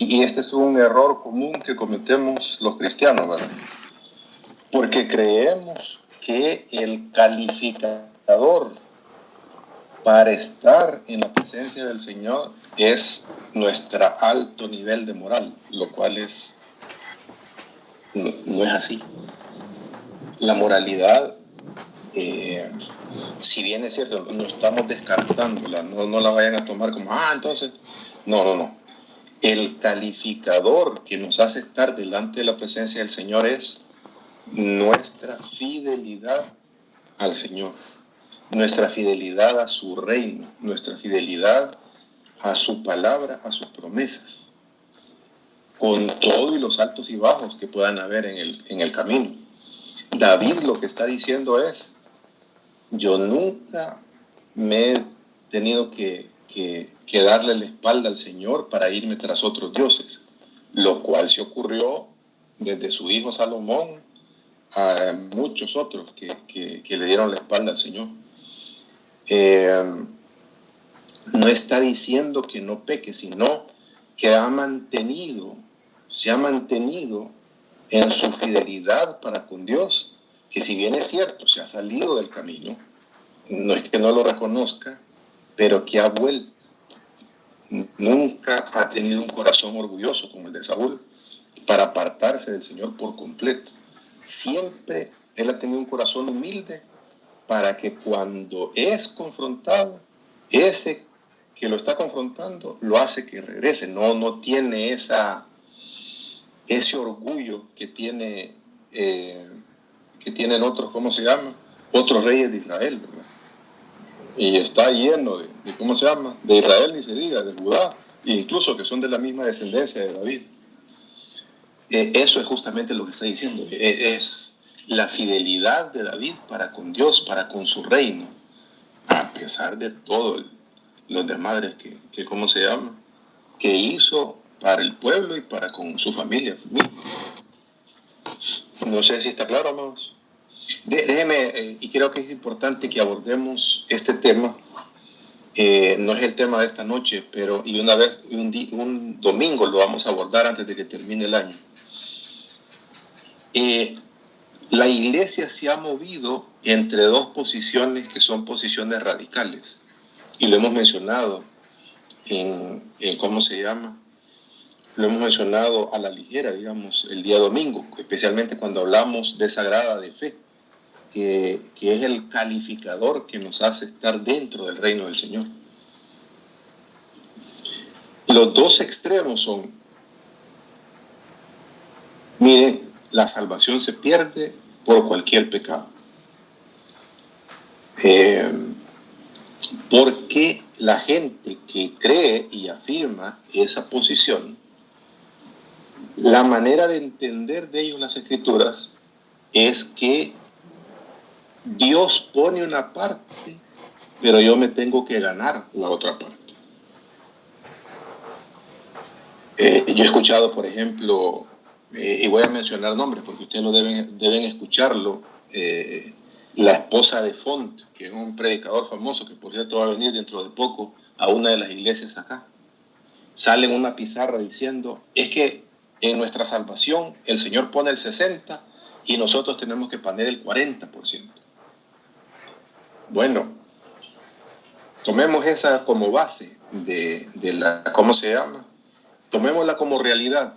Y este es un error común que cometemos los cristianos, ¿verdad? Porque creemos que el calificador para estar en la presencia del Señor es nuestro alto nivel de moral, lo cual no es así. La moralidad, si bien es cierto, no estamos descartándola, no la vayan a tomar como, entonces, no. El calificador que nos hace estar delante de la presencia del Señor es nuestra fidelidad al Señor, nuestra fidelidad a su reino, nuestra fidelidad a su palabra, a sus promesas, con todo y los altos y bajos que puedan haber en el camino. David lo que está diciendo es, yo nunca me he tenido que darle la espalda al Señor para irme tras otros dioses, lo cual se ocurrió desde su hijo Salomón a muchos otros que le dieron la espalda al Señor. No está diciendo que no peque, sino que se ha mantenido en su fidelidad para con Dios, que si bien es cierto, se ha salido del camino, no es que no lo reconozca, pero que ha vuelto. Nunca ha tenido un corazón orgulloso como el de Saúl para apartarse del Señor por completo. Siempre él ha tenido un corazón humilde para que cuando es confrontado, ese que lo está confrontando lo hace que regrese. No tiene ese orgullo que tienen otros, ¿cómo se llama? Otros reyes de Israel, ¿verdad? Y está lleno de ¿cómo se llama? De Israel, ni se diga, de Judá, incluso que son de la misma descendencia de David. Eso es justamente lo que está diciendo. Es la fidelidad de David para con Dios, para con su reino, a pesar de todo los desmadres que ¿cómo se llama? Que hizo para el pueblo y para con su familia. No sé si está claro, amados. Déjeme, y creo que es importante que abordemos este tema. No es el tema de esta noche, pero un domingo lo vamos a abordar antes de que termine el año. La iglesia se ha movido entre dos posiciones que son posiciones radicales, y lo hemos mencionado ¿cómo se llama? Lo hemos mencionado a la ligera, digamos, el día domingo, especialmente cuando hablamos de sagrada de fe, que es el calificador que nos hace estar dentro del reino del Señor. Los dos extremos son, miren, la salvación se pierde por cualquier pecado. Porque la gente que cree y afirma esa posición, la manera de entender de ellos las Escrituras es que Dios pone una parte, pero yo me tengo que ganar la otra parte. Yo he escuchado, por ejemplo, y voy a mencionar nombres porque ustedes lo deben escucharlo, la esposa de Font, que es un predicador famoso que por cierto va a venir dentro de poco a una de las iglesias acá. Sale en una pizarra diciendo, es que en nuestra salvación el Señor pone el 60% y nosotros tenemos que poner el 40%. Bueno, tomemos esa como base de la, ¿cómo se llama? Tomémosla como realidad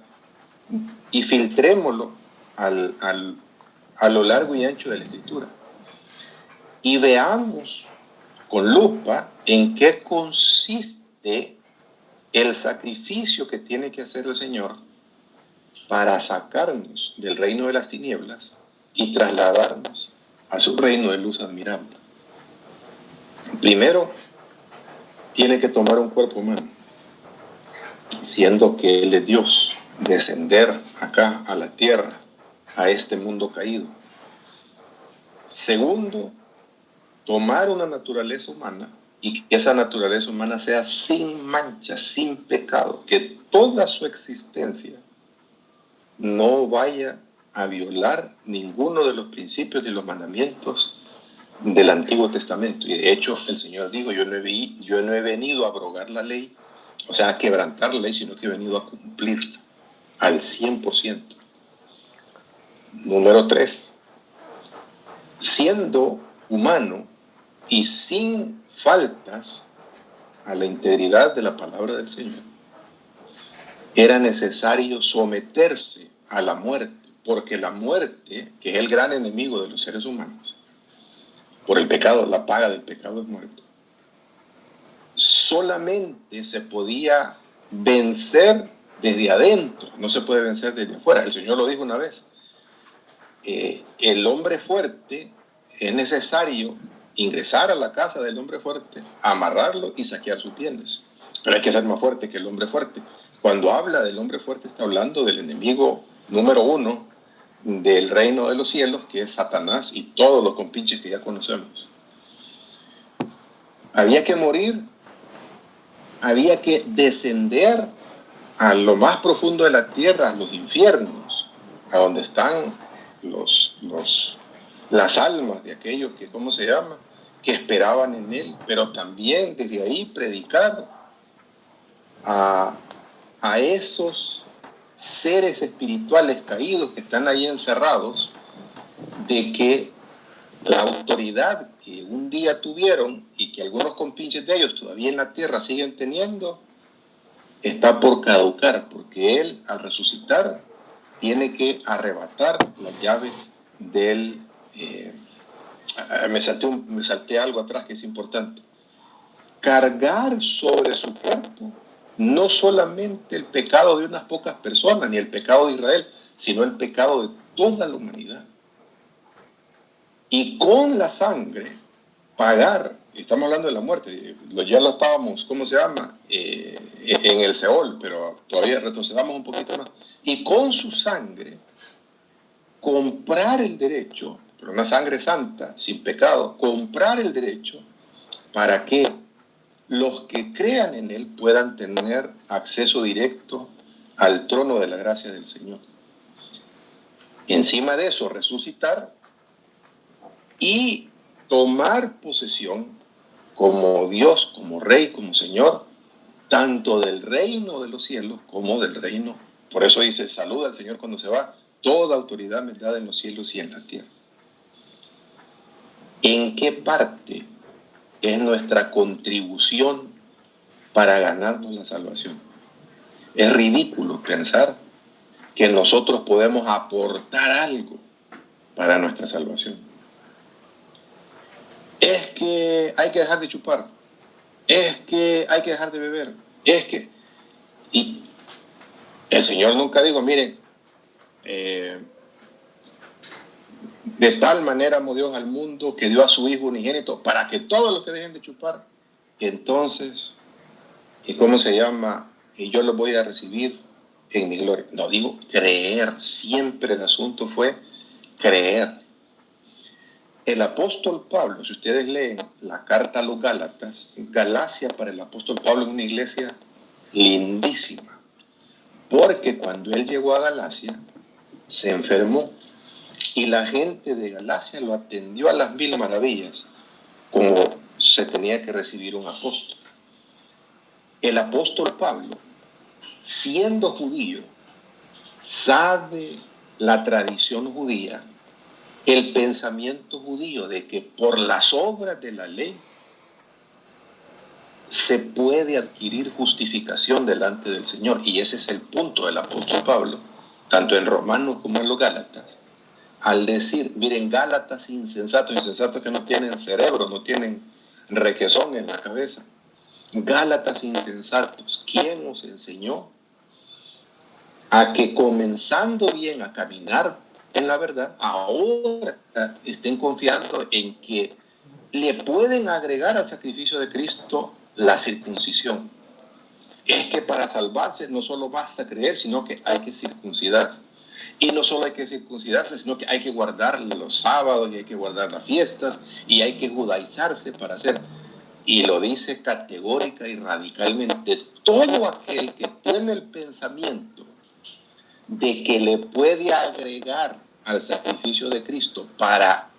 y filtrémoslo a lo largo y ancho de la Escritura. Y veamos con lupa en qué consiste el sacrificio que tiene que hacer el Señor para sacarnos del reino de las tinieblas y trasladarnos a su reino de luz admirable. Primero, tiene que tomar un cuerpo humano, siendo que Él es Dios, descender acá a la tierra, a este mundo caído. Segundo, tomar una naturaleza humana y que esa naturaleza humana sea sin mancha, sin pecado, que toda su existencia no vaya a violar ninguno de los principios y los mandamientos del Antiguo Testamento. Y de hecho el Señor dijo, yo no he venido a abrogar la ley, o sea, a quebrantar la ley, sino que he venido a cumplirla al 100%. Número 3, siendo humano y sin faltas a la integridad de la palabra del Señor, era necesario someterse a la muerte, porque la muerte, que es el gran enemigo de los seres humanos, por el pecado, la paga del pecado es muerte, solamente se podía vencer desde adentro, no se puede vencer desde afuera. El Señor lo dijo una vez, el hombre fuerte, es necesario ingresar a la casa del hombre fuerte, amarrarlo y saquear sus bienes. Pero hay que ser más fuerte que el hombre fuerte. Cuando habla del hombre fuerte está hablando del enemigo número 1 del reino de los cielos, que es Satanás y todos los compinches que ya conocemos. Había que morir, había que descender a lo más profundo de la tierra, a los infiernos, a donde están las almas de aquellos que, ¿cómo se llama?, que esperaban en él, pero también desde ahí predicar a esos seres espirituales caídos que están ahí encerrados, de que la autoridad que un día tuvieron y que algunos compinches de ellos todavía en la tierra siguen teniendo, está por caducar, porque él al resucitar tiene que arrebatar las llaves del... me salté algo atrás que es importante. Cargar sobre su cuerpo no solamente el pecado de unas pocas personas, ni el pecado de Israel, sino el pecado de toda la humanidad. Y con la sangre pagar, estamos hablando de la muerte, ya lo estábamos, ¿cómo se llama?, en el Seol, pero todavía retrocedamos un poquito más. Y con su sangre comprar el derecho, pero una sangre santa, sin pecado, comprar el derecho para que los que crean en él puedan tener acceso directo al trono de la gracia del Señor. Y encima de eso, resucitar y tomar posesión como Dios, como Rey, como Señor, tanto del reino de los cielos como del reino. Por eso dice, saluda al Señor cuando se va, toda autoridad me es dada en los cielos y en la tierra. ¿En qué parte es nuestra contribución para ganarnos la salvación? Es ridículo pensar que nosotros podemos aportar algo para nuestra salvación. Es que hay que dejar de chupar, es que hay que dejar de beber, es que... Y el Señor nunca dijo, miren, de tal manera amó Dios al mundo que dio a su Hijo unigénito para que todos los que dejen de chupar, entonces, ¿cómo se llama? Yo los voy a recibir en mi gloria. No, digo creer, siempre el asunto fue creer. El apóstol Pablo, si ustedes leen la carta a los Gálatas, Galacia para el apóstol Pablo es una iglesia lindísima, porque cuando él llegó a Galacia, se enfermó, y la gente de Galacia lo atendió a las mil maravillas, como se tenía que recibir un apóstol. El apóstol Pablo, siendo judío, sabe la tradición judía, el pensamiento judío de que por las obras de la ley se puede adquirir justificación delante del Señor. Y ese es el punto del apóstol Pablo, tanto en Romanos como en los Gálatas, al decir, miren, Gálatas insensatos que no tienen cerebro, no tienen requesón en la cabeza. Gálatas insensatos, ¿quién os enseñó a que comenzando bien a caminar en la verdad, ahora estén confiando en que le pueden agregar al sacrificio de Cristo la circuncisión? Es que para salvarse no solo basta creer, sino que hay que circuncidarse. Y no solo hay que circuncidarse, sino que hay que guardar los sábados, y hay que guardar las fiestas, y hay que judaizarse para hacer. Y lo dice categórica y radicalmente. Todo aquel que tiene el pensamiento de que le puede agregar al sacrificio de Cristo para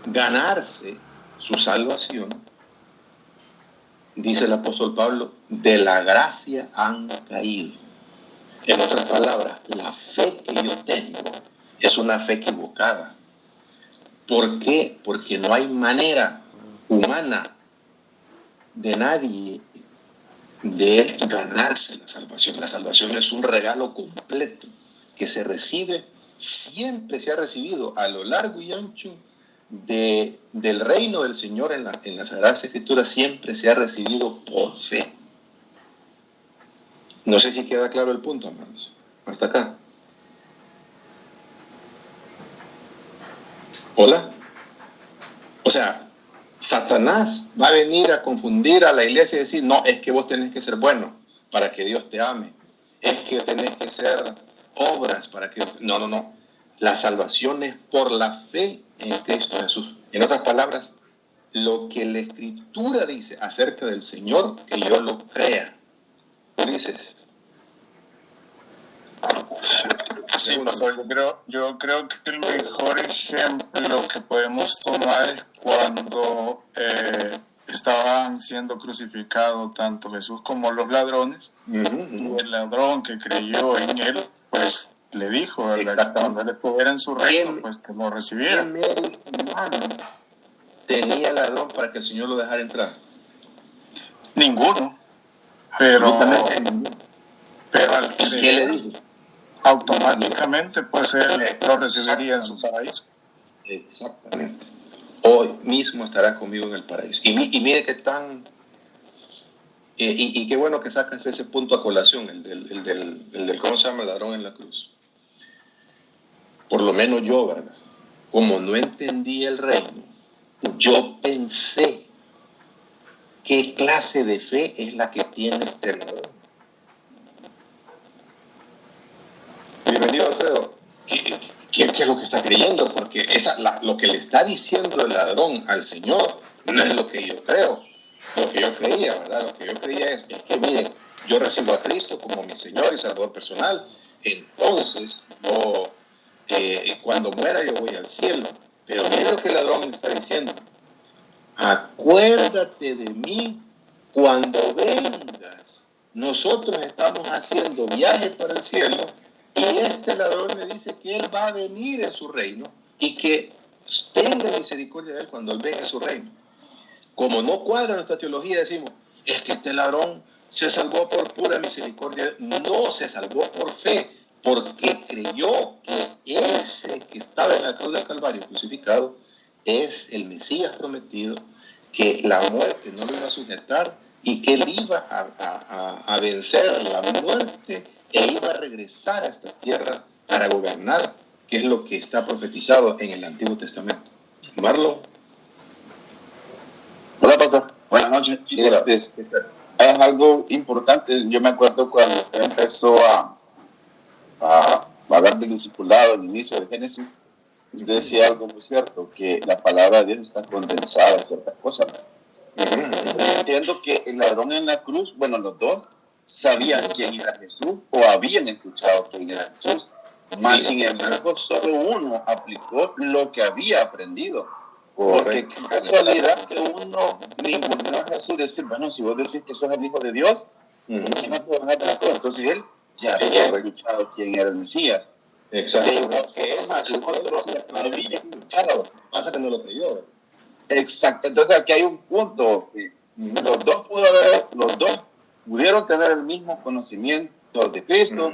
ganarse su salvación, dice el apóstol Pablo, de la gracia han caído. En otras palabras, la fe que yo tengo es una fe equivocada. ¿Por qué? Porque no hay manera humana de nadie de ganarse la salvación. La salvación es un regalo completo que se recibe, siempre se ha recibido a lo largo y ancho del reino del Señor en las Sagradas Escrituras, siempre se ha recibido por fe. No sé si queda claro el punto, hermanos. Hasta acá. Hola. O sea, Satanás va a venir a confundir a la iglesia y decir, no, es que vos tenés que ser bueno para que Dios te ame. Es que tenés que ser obras para que... No. La salvación es por la fe en Cristo Jesús. En otras palabras, lo que la Escritura dice acerca del Señor, que yo lo crea. Ulises. Sí, pastor, yo creo que el mejor ejemplo que podemos tomar es cuando estaban siendo crucificados tanto Jesús como los ladrones. Y el ladrón que creyó en él, pues le dijo, ¿verdad? Que cuando él estuviera en su reino, pues que lo recibiera. ¿Qué mérito humano tenía el ladrón para que el Señor lo dejara entrar? Ninguno. Pero al ¿Qué le dijo? Automáticamente pues él lo recibiría en su paraíso. Exactamente. Hoy mismo estarás conmigo en el paraíso. Y mire que tan... y qué bueno que sacas ese punto a colación, el del ¿cómo se llama? El ladrón en la cruz. Por lo menos yo, ¿verdad? Como no entendí el reino, yo pensé qué clase de fe es la que tiene este ladrón. Bienvenido, Alfredo. ¿Qué es lo que está creyendo? Porque lo que le está diciendo el ladrón al Señor no es lo que yo creo. Lo que yo creía, ¿verdad? Lo que yo creía es que, miren, yo recibo a Cristo como mi Señor y Salvador personal. Entonces, cuando muera yo voy al cielo. Pero miren lo que el ladrón está diciendo. Acuérdate de mí cuando vengas. Nosotros estamos haciendo viajes para el cielo. Y este ladrón le dice que él va a venir en su reino y que tenga misericordia de él cuando él venga en su reino. Como no cuadra nuestra teología, decimos, es que este ladrón se salvó por pura misericordia. No, se salvó por fe, porque creyó que ese que estaba en la cruz del Calvario crucificado es el Mesías prometido, que la muerte no lo iba a sujetar y que él iba a vencer la muerte e iba a regresar a esta tierra para gobernar, que es lo que está profetizado en el Antiguo Testamento. Marlon. Hola, pastor. Buenas noches. Es algo importante. Yo me acuerdo cuando usted empezó a hablar del discipulado al inicio de Génesis, usted decía algo muy cierto, que la palabra de Dios está condensada a ciertas cosas. Entiendo que el ladrón en la cruz, bueno, los dos sabían quién era Jesús o habían escuchado quién era Jesús, mas sin embargo solo uno aplicó lo que había aprendido. Porque qué casualidad que uno ninguno a Jesús decir, bueno, si vos decís que sos el Hijo de Dios, ¿por qué no te van a tratar? Entonces él ya había escuchado quién era el Mesías. Exacto. Pasa que no lo creyó. Exacto. Entonces aquí hay un punto. Los dos pudieron tener el mismo conocimiento de Cristo,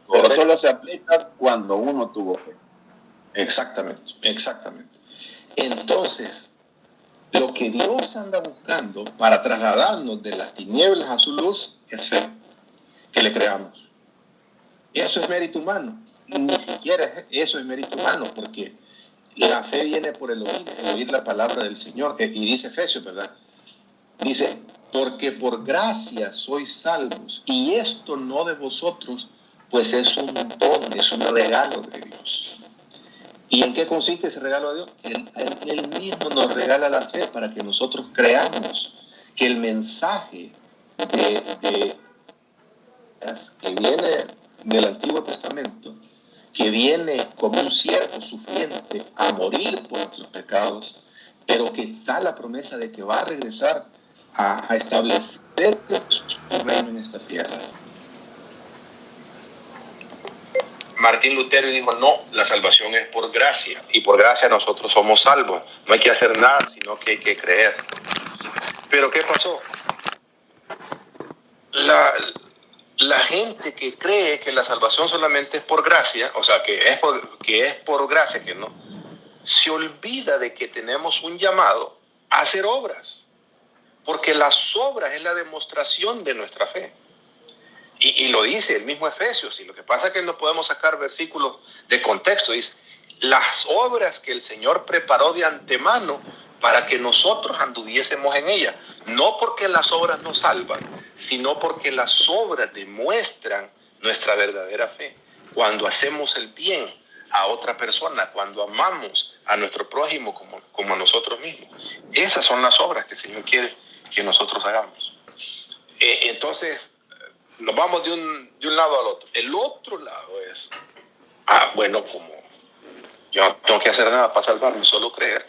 pero solo se aplica cuando uno tuvo fe. Exactamente. Entonces, lo que Dios anda buscando para trasladarnos de las tinieblas a su luz es fe, que le creamos. Eso es mérito humano. Ni siquiera eso es mérito humano, porque la fe viene por el oír la palabra del Señor. Y dice Efesios, ¿verdad? Dice, porque por gracia sois salvos, y esto no de vosotros, pues es un don, es un regalo de Dios. ¿Y en qué consiste ese regalo de Dios? Él mismo nos regala la fe para que nosotros creamos que el mensaje que viene del Antiguo Testamento, que viene como un siervo sufriente a morir por nuestros pecados, pero que está la promesa de que va a regresar a establecer su reino en esta tierra. Martín Lutero dijo, no, la salvación es por gracia, y por gracia nosotros somos salvos. No hay que hacer nada, sino que hay que creer. Pero ¿qué pasó? La gente que cree que la salvación solamente es por gracia, o sea, que es por gracia, que no, se olvida de que tenemos un llamado a hacer obras, porque las obras es la demostración de nuestra fe. Y lo dice el mismo Efesios, y lo que pasa es que no podemos sacar versículos de contexto. Dice, las obras que el Señor preparó de antemano para que nosotros anduviésemos en ellas. No porque las obras nos salvan, sino porque las obras demuestran nuestra verdadera fe. Cuando hacemos el bien a otra persona, cuando amamos a nuestro prójimo como a nosotros mismos. Esas son las obras que el Señor quiere que nosotros hagamos. Entonces, nos vamos de un lado al otro. El otro lado es, bueno, como yo no tengo que hacer nada para salvarme, solo creer.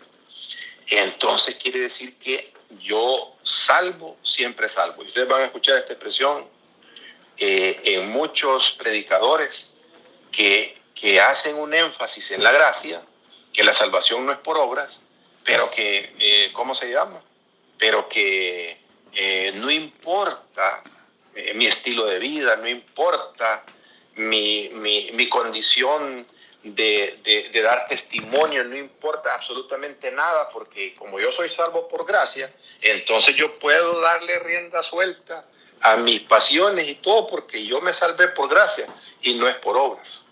Entonces quiere decir que yo salvo, siempre salvo. Y ustedes van a escuchar esta expresión en muchos predicadores que hacen un énfasis en la gracia, que la salvación no es por obras, pero que, ¿cómo se llama? Pero que no importa mi estilo de vida, no importa mi condición de dar testimonio, no importa absolutamente nada, porque como yo soy salvo por gracia, entonces yo puedo darle rienda suelta a mis pasiones y todo, porque yo me salvé por gracia y no es por obras.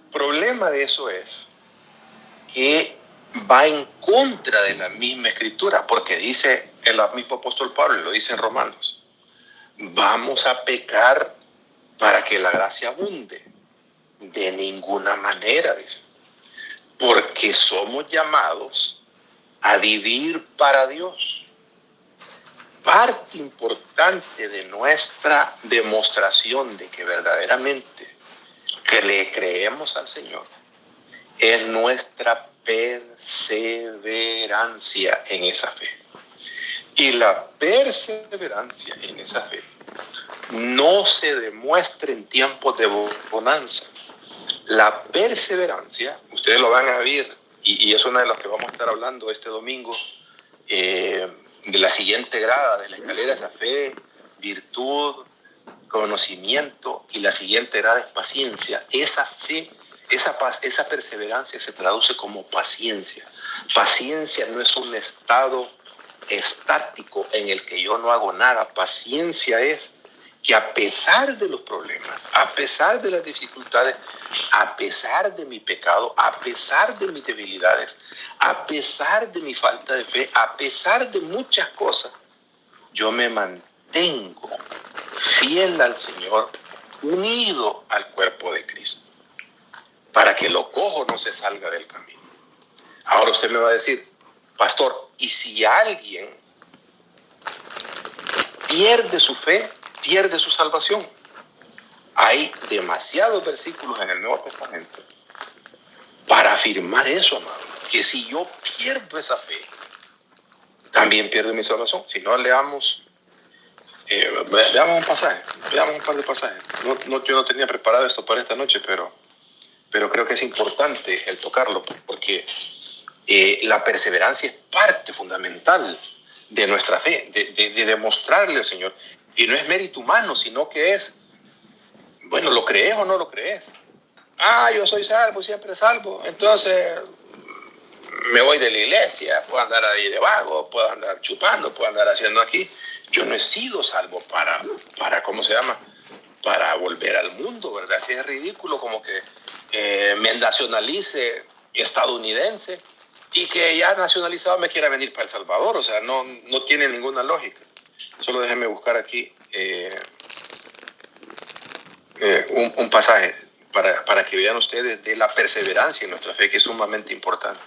El problema de eso es que va en contra de la misma escritura, porque dice el mismo apóstol Pablo, lo dice en Romanos, vamos a pecar para que la gracia abunde. De ninguna manera, dice, porque somos llamados a vivir para Dios. Parte importante de nuestra demostración de que verdaderamente que le creemos al Señor es nuestra perseverancia en esa fe. Y la perseverancia en esa fe no se demuestra en tiempos de bonanza. La perseverancia, ustedes lo van a ver, y es una de las que vamos a estar hablando este domingo, de la siguiente grada de la escalera, esa fe, virtud, conocimiento, y la siguiente grada es paciencia. Esa fe, esa perseverancia se traduce como paciencia. Paciencia no es un estado estático en el que yo no hago nada. Paciencia es que a pesar de los problemas, a pesar de las dificultades, a pesar de mi pecado, a pesar de mis debilidades, a pesar de mi falta de fe, a pesar de muchas cosas, yo me mantengo fiel al Señor, unido al cuerpo de Cristo, para que lo cojo no se salga del camino. Ahora usted me va a decir, pastor, ¿y si alguien pierde su fe, pierde su salvación? Hay demasiados versículos en el Nuevo Testamento para afirmar eso, amado, que si yo pierdo esa fe, también pierdo mi salvación. Si no, leamos un pasaje, veamos un par de pasajes. Yo no tenía preparado esto para esta noche, pero creo que es importante el tocarlo, porque la perseverancia es parte fundamental de nuestra fe, de demostrarle al Señor. Y no es mérito humano, sino que es, bueno, ¿lo crees o no lo crees? Yo soy salvo, siempre salvo, entonces me voy de la iglesia, puedo andar ahí de vago, puedo andar chupando, puedo andar haciendo aquí. Yo no he sido salvo para ¿cómo se llama? Para volver al mundo, ¿verdad? Así es ridículo como que me nacionalice estadounidense y que ya nacionalizado me quiera venir para El Salvador. O sea, no tiene ninguna lógica. Solo déjenme buscar aquí un pasaje para que vean ustedes de la perseverancia en nuestra fe, que es sumamente importante.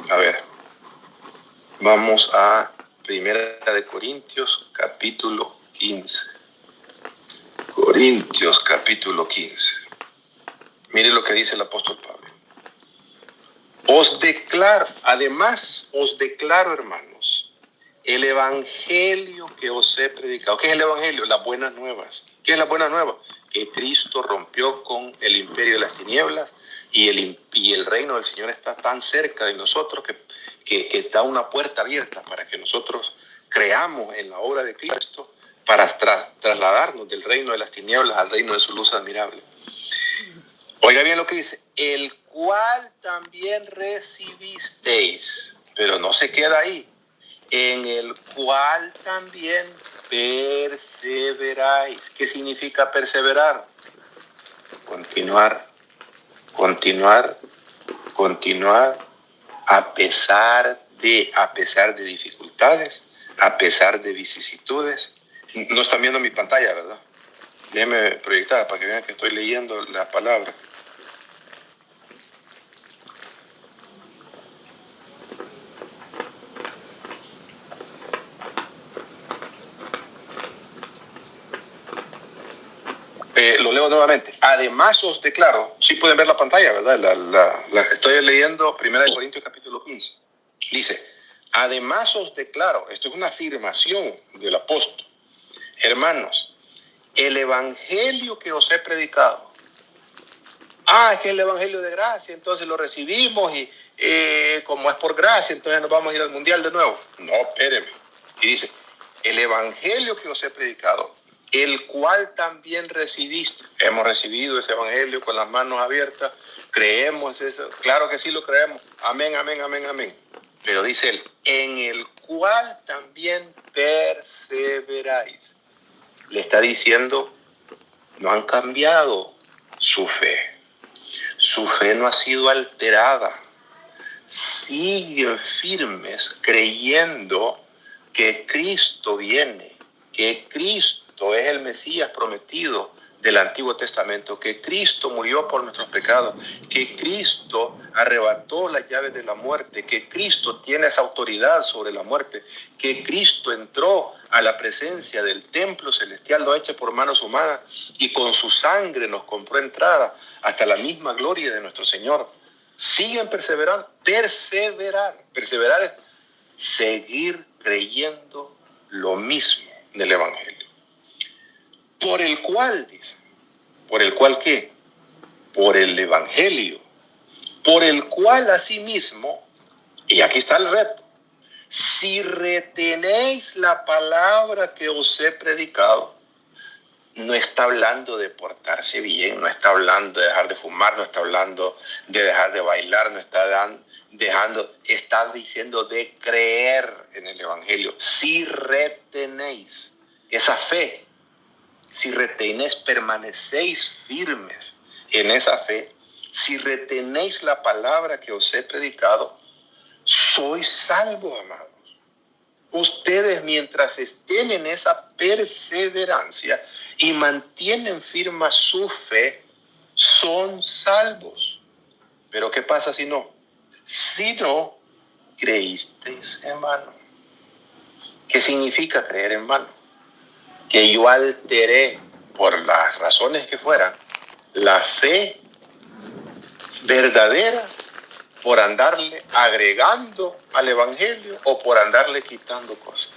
A ver, vamos a Primera de Corintios, capítulo 15. Corintios, capítulo 15. Mire lo que dice el apóstol Pablo. Además os declaro, hermanos, el evangelio que os he predicado. ¿Qué es el evangelio? Las buenas nuevas. ¿Qué es la buena nueva? Que Cristo rompió con el imperio de las tinieblas y el reino del Señor está tan cerca de nosotros que está una puerta abierta para que nosotros creamos en la obra de Cristo para trasladarnos del reino de las tinieblas al reino de su luz admirable. Oiga bien lo que dice, el cual también recibisteis, pero no se queda ahí, en el cual también perseveráis. ¿Qué significa perseverar? Continuar, a pesar de dificultades, a pesar de vicisitudes. No están viendo mi pantalla, ¿verdad? Déjenme proyectar para que vean que estoy leyendo la palabra. Lo leo nuevamente. Además os declaro, sí pueden ver la pantalla, ¿verdad? Estoy leyendo 1 Corintios capítulo 15. Dice, además os declaro, esto es una afirmación del apóstol, hermanos, el evangelio que os he predicado. Es que el evangelio de gracia, entonces lo recibimos y como es por gracia, entonces nos vamos a ir al mundial de nuevo. No, espérenme. Y dice, el evangelio que os he predicado, el cual también recibiste. Hemos recibido ese evangelio con las manos abiertas. ¿Creemos eso? Claro que sí lo creemos. Amén, amén, amén, amén. Pero dice él, en el cual también perseveráis. Le está diciendo, no han cambiado su fe. Su fe no ha sido alterada. Siguen firmes creyendo que Cristo viene, que Cristo es el Mesías prometido del Antiguo Testamento, que Cristo murió por nuestros pecados, que Cristo arrebató las llaves de la muerte, que Cristo tiene esa autoridad sobre la muerte, que Cristo entró a la presencia del templo celestial no hecho por manos humanas y con su sangre nos compró entrada hasta la misma gloria de nuestro Señor. Siguen perseverando. Perseverar es seguir creyendo lo mismo del Evangelio. Por el cual, dice, ¿por el cual qué? Por el Evangelio, por el cual asimismo, y aquí está el reto, si retenéis la palabra que os he predicado, no está hablando de portarse bien, no está hablando de dejar de fumar, no está hablando de dejar de bailar, no está está diciendo de creer en el Evangelio. Si retenéis esa fe, si retenéis, permanecéis firmes en esa fe, si retenéis la palabra que os he predicado, sois salvos, amados. Ustedes, mientras estén en esa perseverancia y mantienen firme su fe, son salvos. Pero ¿qué pasa si no? Si no creísteis en vano. ¿Qué significa creer en vano? Que yo alteré, por las razones que fueran, la fe verdadera por andarle agregando al Evangelio o por andarle quitando cosas.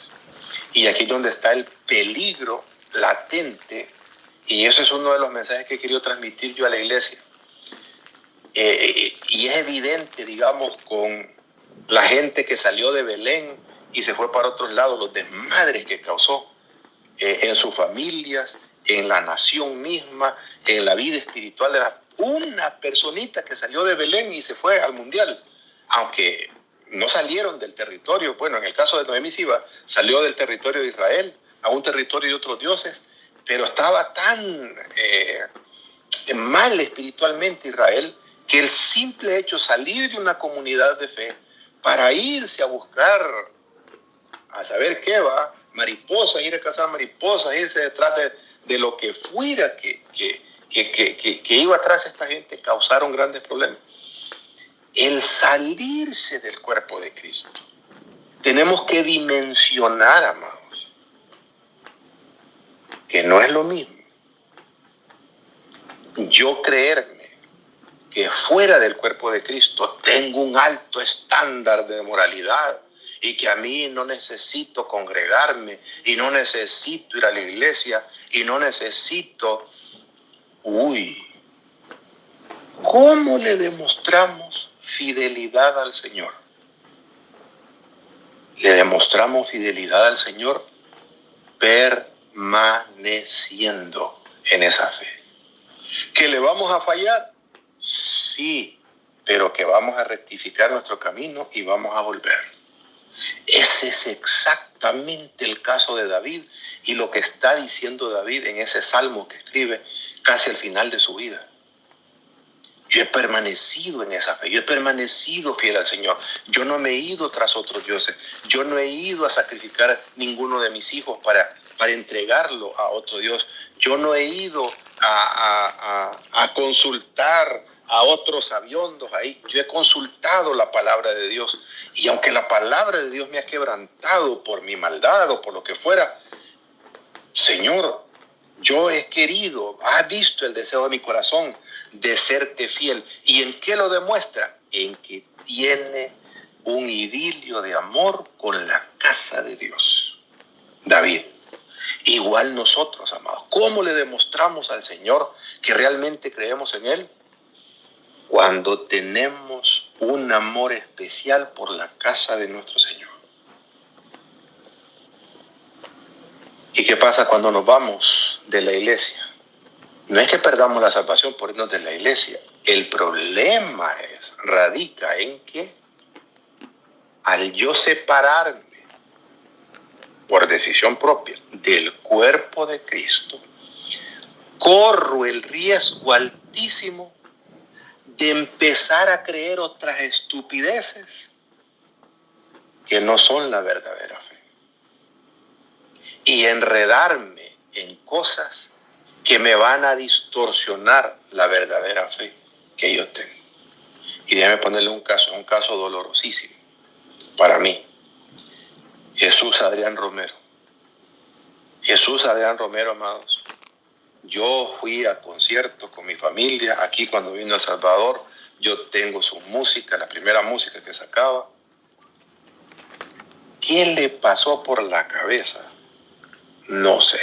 Y aquí es donde está el peligro latente, y eso es uno de los mensajes que he querido transmitir yo a la iglesia. Y es evidente, digamos, con la gente que salió de Belén y se fue para otros lados, los desmadres que causó en sus familias, en la nación misma, en la vida espiritual de una personita que salió de Belén y se fue al mundial, aunque no salieron del territorio. Bueno, en el caso de Noemí Siba, salió del territorio de Israel a un territorio de otros dioses, pero estaba tan mal espiritualmente Israel, que el simple hecho de salir de una comunidad de fe para irse a buscar, a saber qué va, mariposas, ir a cazar mariposas, irse detrás de lo que fuera que iba atrás esta gente, causaron grandes problemas. El salirse del cuerpo de Cristo, tenemos que dimensionar, amados, que no es lo mismo yo creerme que fuera del cuerpo de Cristo tengo un alto estándar de moralidad y que a mí no necesito congregarme y no necesito ir a la iglesia y no necesito... Uy, ¿cómo le demostramos fidelidad al Señor? Le demostramos fidelidad al Señor permaneciendo en esa fe. ¿Que le vamos a fallar? Sí, pero que vamos a rectificar nuestro camino y vamos a volver. Ese es exactamente el caso de David y lo que está diciendo David en ese salmo que escribe casi al final de su vida. Yo he permanecido en esa fe, yo he permanecido fiel al Señor. Yo no me he ido tras otros dioses, yo no he ido a sacrificar ninguno de mis hijos para entregarlo a otro Dios. Yo no he ido a consultar a otros sabiondos ahí. Yo he consultado la palabra de Dios. Y aunque la palabra de Dios me ha quebrantado por mi maldad o por lo que fuera, Señor, yo he querido, has visto el deseo de mi corazón de serte fiel. ¿Y en qué lo demuestra? En que tiene un idilio de amor con la casa de Dios. David. Igual nosotros, amados. ¿Cómo le demostramos al Señor que realmente creemos en Él? Cuando tenemos un amor especial por la casa de nuestro Señor. ¿Y qué pasa cuando nos vamos de la iglesia? No es que perdamos la salvación por irnos de la iglesia. El problema radica en que al yo separarme por decisión propia del cuerpo de Cristo, corro el riesgo altísimo de empezar a creer otras estupideces que no son la verdadera fe y enredarme en cosas que me van a distorsionar la verdadera fe que yo tengo. Y déjame ponerle un caso dolorosísimo para mí. Jesús Adrián Romero, amados. Yo fui a conciertos con mi familia aquí cuando vino a El Salvador. Yo tengo su música, la primera música que sacaba. ¿Qué le pasó por la cabeza? No sé.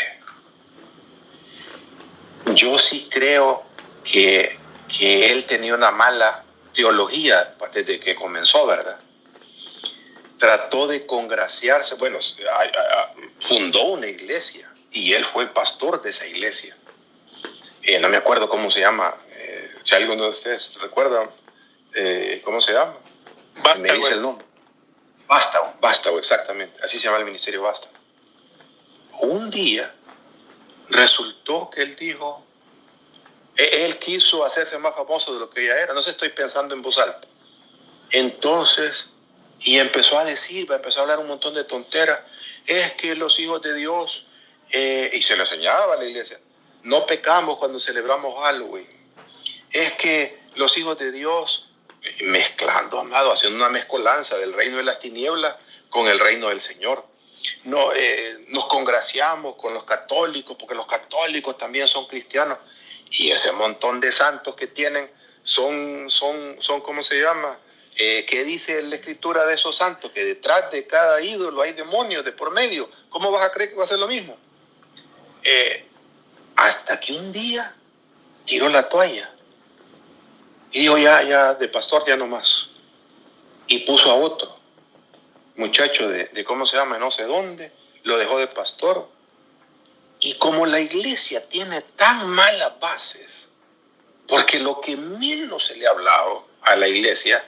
Yo sí creo que él tenía una mala teología desde que comenzó, ¿verdad? Trató de congraciarse, bueno, fundó una iglesia y él fue pastor de esa iglesia. No me acuerdo cómo se llama, si alguno de ustedes recuerda cómo se llama. Vástago. Me dice el nombre. Vástago, exactamente, así se llama el ministerio Vástago. Un día resultó que él dijo, él quiso hacerse más famoso de lo que ya era, no sé, estoy pensando en voz alta. Entonces, y empezó a hablar un montón de tonteras. Es que los hijos de Dios, y se lo enseñaba a la iglesia, no pecamos cuando celebramos Halloween. Es que los hijos de Dios, mezclando, amado, haciendo una mezcolanza del reino de las tinieblas con el reino del Señor. No, nos congraciamos con los católicos, porque los católicos también son cristianos. Y ese montón de santos que tienen son ¿cómo se llama? ¿Qué dice la escritura de esos santos? Que detrás de cada ídolo hay demonios de por medio. ¿Cómo vas a creer que va a ser lo mismo? Hasta que un día tiró la toalla y dijo, ya de pastor ya no más. Y puso a otro muchacho de ¿cómo se llama? No sé dónde, lo dejó de pastor. Y como la iglesia tiene tan malas bases, porque lo que menos se le ha hablado a la iglesia,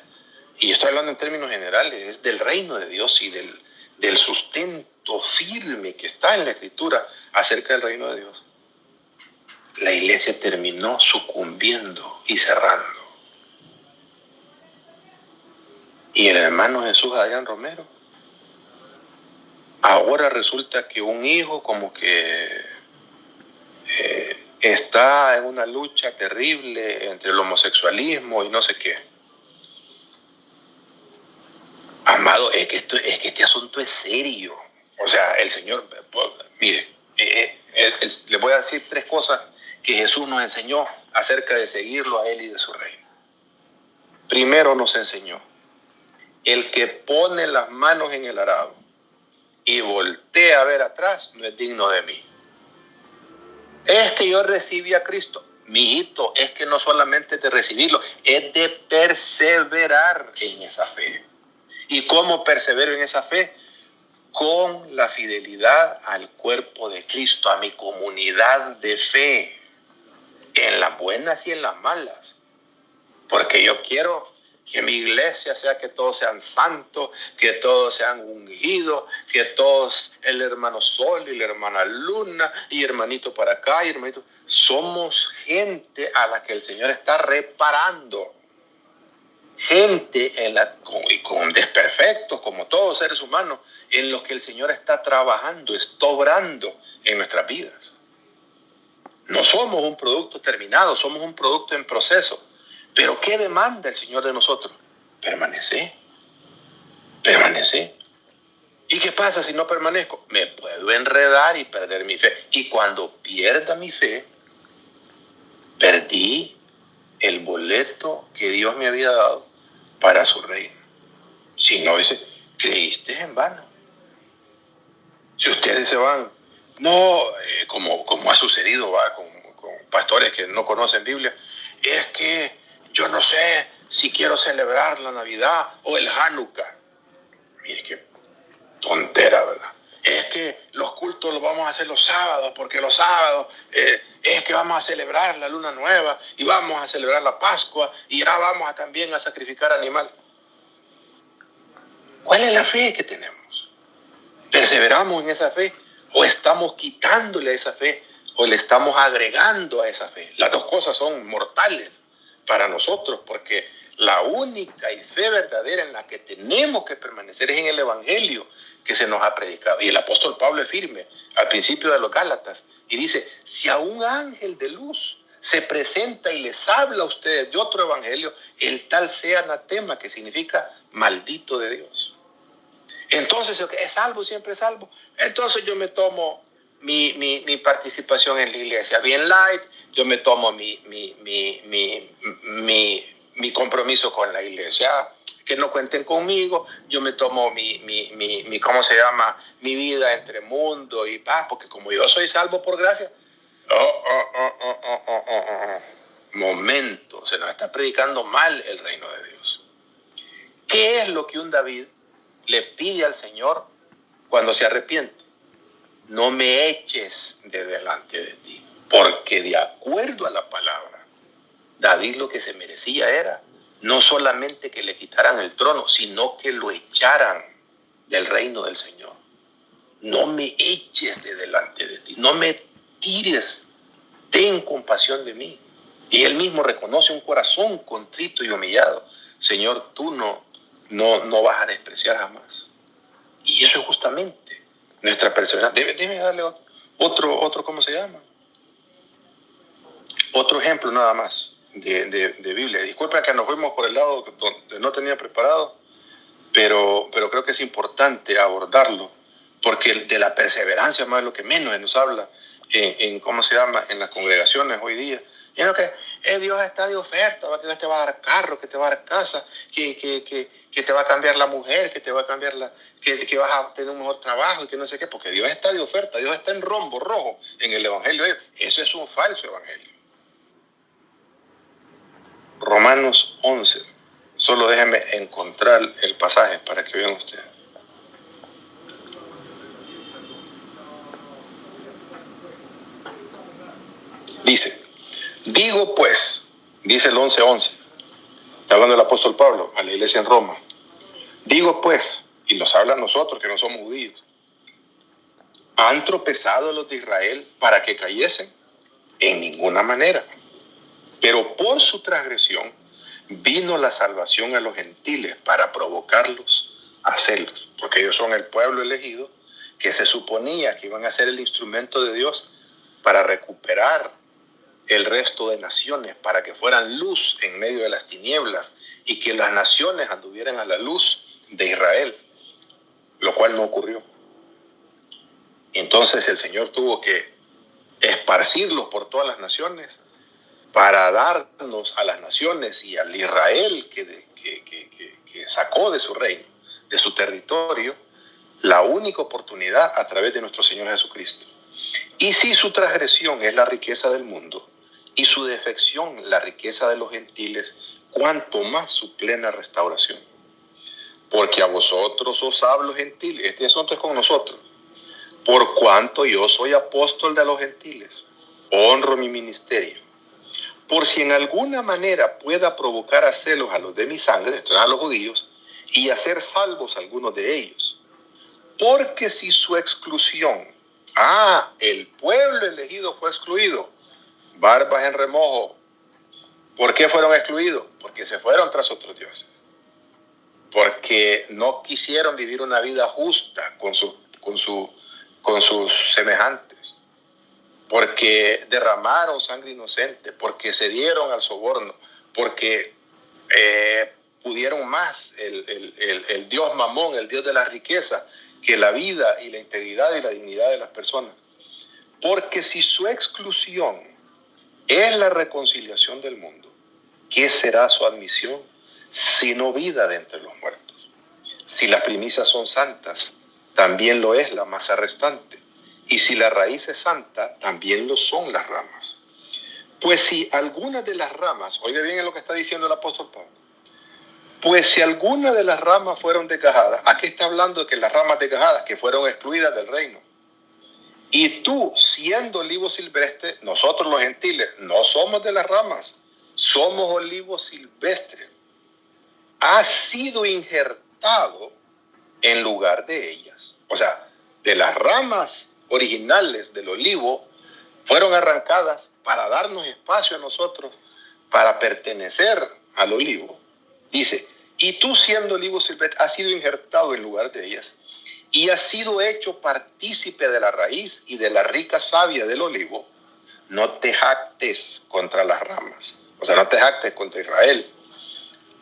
y estoy hablando en términos generales, es del reino de Dios y del sustento firme que está en la escritura acerca del reino de Dios. La iglesia terminó sucumbiendo y cerrando. Y el hermano Jesús Adrián Romero, ahora resulta que un hijo como que está en una lucha terrible entre el homosexualismo y no sé qué. Amado, es que este asunto es serio. O sea, el Señor, mire, le voy a decir 3 cosas que Jesús nos enseñó acerca de seguirlo a Él y de su reino. Primero nos enseñó El que pone las manos en el arado y voltea a ver atrás no es digno de mí. Es que yo recibí a Cristo. Mijito, es que no solamente de recibirlo, es de perseverar en esa fe. ¿Y cómo persevero en esa fe? Con la fidelidad al cuerpo de Cristo, a mi comunidad de fe, en las buenas y en las malas. Porque yo quiero que mi iglesia sea que todos sean santos, que todos sean ungidos, que todos, el hermano Sol y la hermana Luna, y hermanito para acá, y hermanito. Somos gente a la que el Señor está reparando. Gente con desperfectos, como todos seres humanos, en los que el Señor está trabajando, está obrando en nuestras vidas. No somos un producto terminado, somos un producto en proceso. Pero ¿qué demanda el Señor de nosotros? Permanecer. ¿Y qué pasa si no permanezco? Me puedo enredar y perder mi fe. Y cuando pierda mi fe, perdí el boleto que Dios me había dado para su reino. Si no, dice, creíste en vano. Si ustedes se van, no, como ha sucedido con pastores que no conocen Biblia, es que yo no sé si quiero celebrar la Navidad o el Hanukkah. Mire qué tontera, ¿verdad? Es que los cultos los vamos a hacer los sábados, porque los sábados es que vamos a celebrar la luna nueva y vamos a celebrar la Pascua y ya vamos también a sacrificar animal. ¿Cuál es la fe que tenemos? ¿Perseveramos en esa fe o estamos quitándole a esa fe o le estamos agregando a esa fe? Las dos cosas son mortales para nosotros, porque la única y fe verdadera en la que tenemos que permanecer es en el Evangelio que se nos ha predicado. Y el apóstol Pablo es firme al principio de los Gálatas y dice, si a un ángel de luz se presenta y les habla a ustedes de otro evangelio, el tal sea anatema, que significa maldito de Dios. Entonces, es salvo, siempre es salvo. Entonces yo me tomo mi participación en la iglesia bien light, yo me tomo mi compromiso con la iglesia, que no cuenten conmigo, yo me tomo ¿cómo se llama? Mi vida entre mundo y paz, porque como yo soy salvo por gracia. Momento, se nos está predicando mal el reino de Dios. ¿Qué es lo que un David le pide al Señor cuando se arrepiente? No me eches de delante de ti, porque de acuerdo a la palabra, David lo que se merecía era no solamente que le quitaran el trono, sino que lo echaran del reino del Señor. No me eches de delante de ti, no me tires, ten compasión de mí. Y él mismo reconoce un corazón contrito y humillado. Señor, tú no vas a despreciar jamás. Y eso es justamente nuestra perseverancia. Debe darle otro, ¿cómo se llama? Otro ejemplo nada más de Biblia. Disculpen que nos fuimos por el lado donde no tenía preparado, pero creo que es importante abordarlo, porque de la perseverancia más es lo que menos se nos habla ¿cómo se llama? En las congregaciones hoy día. Y es que Dios está de oferta, que Dios te va a dar carro, que te va a dar casa, que te va a cambiar la mujer, que te va a cambiar que vas a tener un mejor trabajo y que no sé qué, porque Dios está de oferta, Dios está en rombo rojo en el evangelio. Eso es un falso evangelio. Romanos 11. Solo déjenme encontrar el pasaje para que vean ustedes. Dice, digo pues, dice el 11:11, está hablando el apóstol Pablo a la iglesia en Roma. Digo pues, y nos habla a nosotros que no somos judíos, ¿han tropezado los de Israel para que cayesen? En ninguna manera. Pero por su transgresión vino la salvación a los gentiles para provocarlos a celos, porque ellos son el pueblo elegido que se suponía que iban a ser el instrumento de Dios para recuperar el resto de naciones, para que fueran luz en medio de las tinieblas y que las naciones anduvieran a la luz de Israel, lo cual no ocurrió. Entonces el Señor tuvo que esparcirlos por todas las naciones para darnos a las naciones y al Israel que que sacó de su reino, de su territorio, la única oportunidad a través de nuestro Señor Jesucristo. Y si su transgresión es la riqueza del mundo y su defección la riqueza de los gentiles, cuanto más su plena restauración. Porque a vosotros os hablo, gentiles, este asunto es con nosotros, por cuanto yo soy apóstol de los gentiles, honro mi ministerio, por si en alguna manera pueda provocar a celos a los de mi sangre, esto es a los judíos, y hacer salvos a algunos de ellos. Porque si su exclusión, el pueblo elegido fue excluido, barbas en remojo. ¿Por qué fueron excluidos? Porque se fueron tras otros dioses. Porque no quisieron vivir una vida justa con sus semejantes. Porque derramaron sangre inocente. Porque se dieron al soborno. Porque pudieron más el Dios Mamón, el Dios de la riqueza, que la vida y la integridad y la dignidad de las personas. Porque si su exclusión es la reconciliación del mundo, ¿qué será su admisión sino vida de entre los muertos? Si las primicias son santas, también lo es la masa restante. Y si la raíz es santa, también lo son las ramas. Pues si algunas de las ramas, oiga bien lo que está diciendo el apóstol Pablo, pues si algunas de las ramas fueron desgajadas, aquí está hablando de que las ramas desgajadas que fueron excluidas del reino, y tú siendo olivo silvestre, nosotros los gentiles no somos de las ramas, somos olivos silvestres, has sido injertado en lugar de ellas. O sea, de las ramas originales del olivo fueron arrancadas para darnos espacio a nosotros para pertenecer al olivo. Dice, y tú siendo olivo silvestre has sido injertado en lugar de ellas y has sido hecho partícipe de la raíz y de la rica savia del olivo. No te jactes contra las ramas, o sea, no te jactes contra Israel.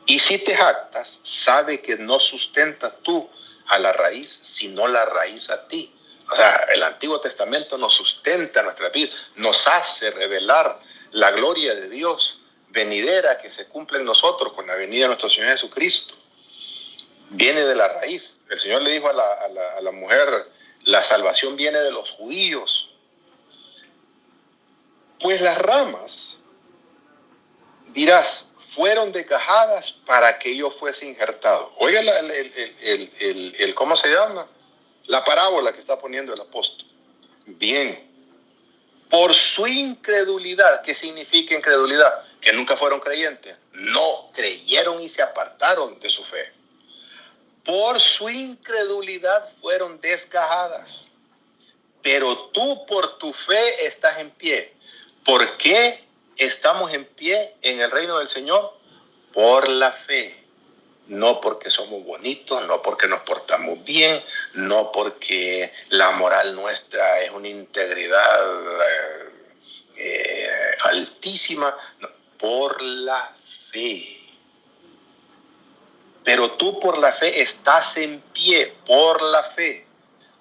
Y si te jactas, sabe que no sustentas tú a la raíz, sino la raíz a ti. O sea, el Antiguo Testamento nos sustenta nuestra vida, nos hace revelar la gloria de Dios venidera que se cumple en nosotros con la venida de nuestro Señor Jesucristo. Viene de la raíz. El Señor le dijo a la mujer, la salvación viene de los judíos. Pues las ramas, dirás, fueron desgajadas para que yo fuese injertado. Oiga ¿cómo se llama? La parábola que está poniendo el apóstol. Bien. Por su incredulidad. ¿Qué significa incredulidad? Que nunca fueron creyentes. No, creyeron y se apartaron de su fe. Por su incredulidad fueron desgajadas. Pero tú por tu fe estás en pie. ¿Por qué estamos en pie en el reino del Señor? Por la fe. No porque somos bonitos, no porque nos portamos bien, no porque la moral nuestra es una integridad altísima, no, por la fe. Pero tú por la fe estás en pie, por la fe.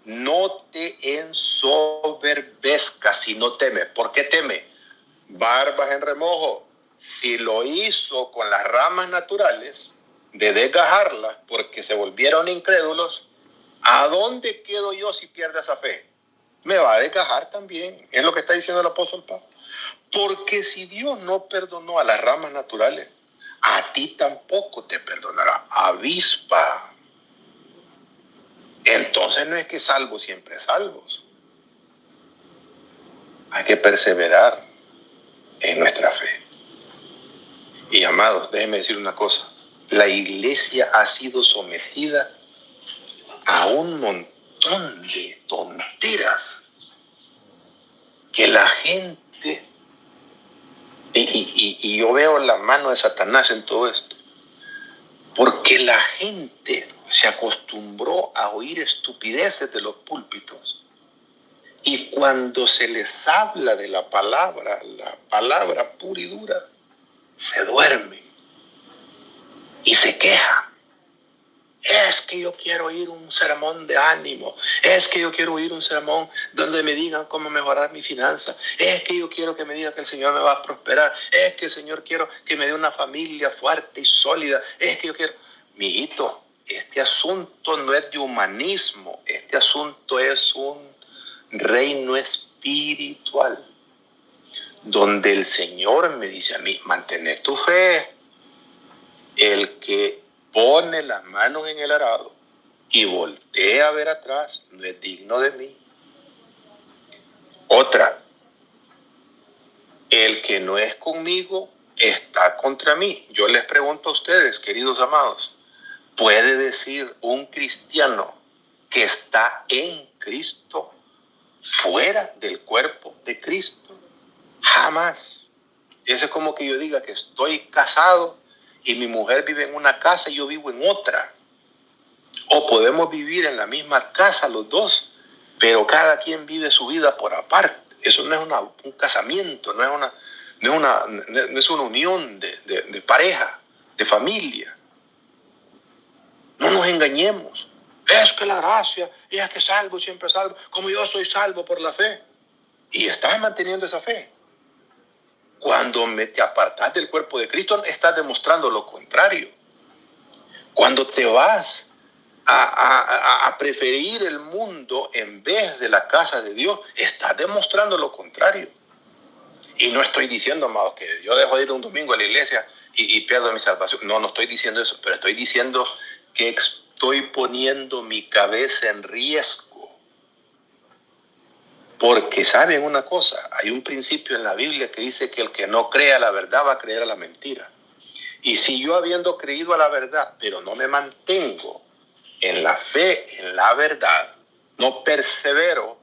No te ensoberbezcas si no temes. ¿Por qué teme? Barbas en remojo. Si lo hizo con las ramas naturales, de desgajarlas porque se volvieron incrédulos, ¿a dónde quedo yo si pierdo esa fe? Me va a desgajar también. Es lo que está diciendo el apóstol Pablo. Porque si Dios no perdonó a las ramas naturales, a ti tampoco te perdonará. Avispa. Entonces no es que salvos siempre salvos. Hay que perseverar en nuestra fe. Y amados, déjenme decir una cosa. La iglesia ha sido sometida a un montón de tonteras que la gente, y yo veo la mano de Satanás en todo esto, porque la gente se acostumbró a oír estupideces de los púlpitos y cuando se les habla de la palabra pura y dura, se duermen y se quejan. Es que yo quiero oír un sermón de ánimo. Es que yo quiero oír un sermón donde me digan cómo mejorar mi finanza. Es que yo quiero que me digan que el Señor me va a prosperar. Es que el Señor quiero que me dé una familia fuerte y sólida. Es que yo quiero... mijito, este asunto no es de humanismo, este asunto es un reino espiritual, donde el Señor me dice a mí, mantener tu fe. El que pone las manos en el arado y voltea a ver atrás no es digno de mí. Otra, el que no es conmigo está contra mí. Yo les pregunto a ustedes, queridos amados, ¿puede decir un cristiano que está en Cristo fuera del cuerpo de Cristo? Jamás. Eso es como que yo diga que estoy casado y mi mujer vive en una casa y yo vivo en otra. O podemos vivir en la misma casa los dos, pero cada quien vive su vida por aparte. Eso no es un casamiento, no es una unión de pareja, de familia. No nos engañemos. Es que la gracia, es que salvo, siempre salvo, como yo soy salvo por la fe. Y estás manteniendo esa fe. Cuando te apartas del cuerpo de Cristo, estás demostrando lo contrario. Cuando te vas a preferir el mundo en vez de la casa de Dios, estás demostrando lo contrario. Y no estoy diciendo, amados, que yo dejo de ir un domingo a la iglesia y pierdo mi salvación. No estoy diciendo eso, pero estoy diciendo que estoy poniendo mi cabeza en riesgo. Porque saben una cosa, hay un principio en la Biblia que dice que el que no crea la verdad va a creer a la mentira. Y si yo habiendo creído a la verdad, pero no me mantengo en la fe, en la verdad, no persevero